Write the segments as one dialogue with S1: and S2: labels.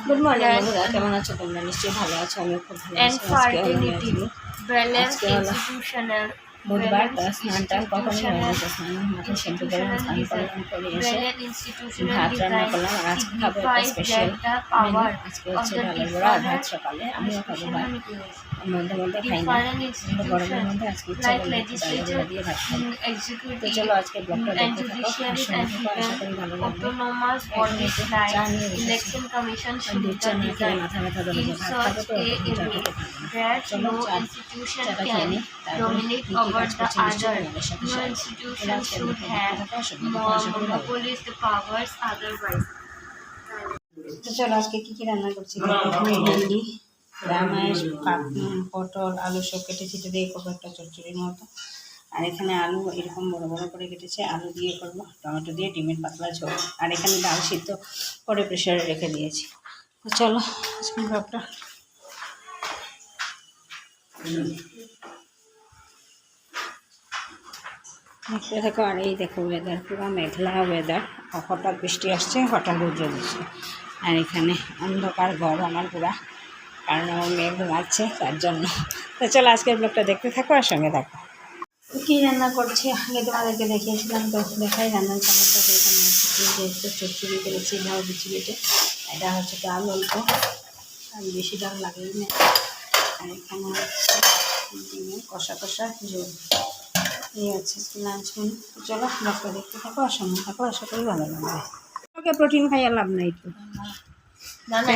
S1: Good morning বন্ধুরা, কেমন আছো তোমরা? নিশ্চয়ই ভালো আছো, আমিও খুব ভালো আছি। আজকে হলো বুধবার, স্নান টান কখনই হয়ে গেছে। স্নান মাথায় শ্যাম্পু করে স্নান করলাম, করে এসে ভাত রান্না করলাম। আর আজকে খাবো একটা স্পেশাল মেনু। আজকে হচ্ছে ডালের বড়া ভাত সকালে, আমিও খাবো ভাত। মধ্যে মধ্যে খাই না, গরমের মধ্যে আজকে ইচ্ছা করলে একটু ডালের বড়া দিয়ে ভাত খাই। তো চলো আজকে ব্লগটা দেখতে থাকো, আশা করি ভালো লাগবে। চা নিয়ে দুধ চা না খেলে মাথা ব্যথা ধরে যায়, ভাত খাবো তো চা খেতে পারবো না। চলো চাটা খেয়ে নিই, তারপরে কী কী কাজ করছি নিশ্চয়ই তোমাদের সাথে শেয়ার করবো। তো চলো আজকে কী কী রান্না করছি। ভেন্ডি, রামায়েশ, পটল, আলু সব কেটে ছিটে দিয়ে করবো একটা চচ্চড়ির মতো। আর এখানে আলু এরকম বড় বড় করে কেটেছে, আলু দিয়ে করবো, টমেটো দিয়ে ডিমের পাতলা ঝোল। আর এখানে ডাল সিদ্ধ করে প্রেশারে রেখে দিয়েছি। তো চলো আজকে ব্লগটা দেখতে থাকো। আর এই দেখো ওয়েদার, পুরো মেঘলা ওয়েদার, হঠাৎ বৃষ্টি আসছে, হঠাৎ রৌদ্র দিচ্ছে। আর এখানে অন্ধকার ঘর আমার পুরা, কারণ আমার মেয়ে ঘুমাচ্ছে তার জন্য। তো চলো আজকের ব্লগটা দেখতে থাকো আর সঙ্গে থাকো। কী রান্না করছি আগে তোমাদেরকে দেখিয়েছিলাম, তো দেখাই রান্নার কামড়টা এখানে আছে। যে একটু চচ্চড়ি করেছি লাউ বিচি বেটে, এটা হচ্ছে ডাল অল্প, আর বেশি ডাল লাগেই না। আর এখানে হচ্ছে ডিমের কষা কষা ঝোল। এই হচ্ছে লাঞ্চ মেনু। চলো ব্লগটা দেখতে থাকো আর সঙ্গে থাকো, আশা করি ভালো লাগবে। ওকে প্রোটিন খাইয়া লাভ নাই একটু।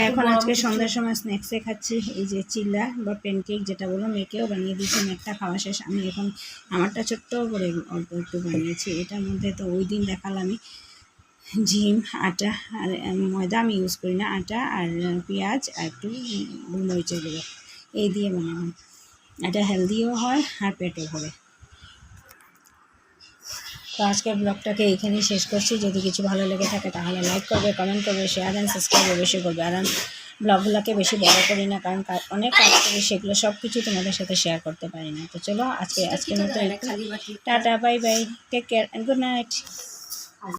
S1: এখন আজকে সন্ধ্যার সময় স্ন্যাক্সে খাচ্ছি এই যে চিল্লা বা প্যানকেক, যেটা বলো, মেয়েকেও বানিয়ে দিয়েছি। মেয়েটা খাওয়া শেষ, আমি এখন আমারটা ছোট্ট করে অল্প একটু বানিয়েছি। এটার মধ্যে তো ওই দিন দেখালামই জিম, আটা আর ময়দা আমি ইউজ করি না, আটা আর পেঁয়াজ আর একটু গোলমরিচের গুঁড়ো এই দিয়ে বানালাম। এটা হেলদিও হয় আর পেটও ভরে। তো আজকের ব্লগটাকে এইখানেই শেষ করছি। যদি কিছু ভালো লেগে থাকে তাহলে লাইক করবে, কমেন্ট করবে, শেয়ার অ্যান্ড সাবস্ক্রাইব অবশ্যই করবে। আর আমি ব্লগগুলোকে বেশি বড় করি না, কারণ অনেক কাজ করি, সেগুলো সব কিছু তোমাদের সাথে শেয়ার করতে পারি না। তো চলো আজকের মতো tata, bye bye, take care and good night.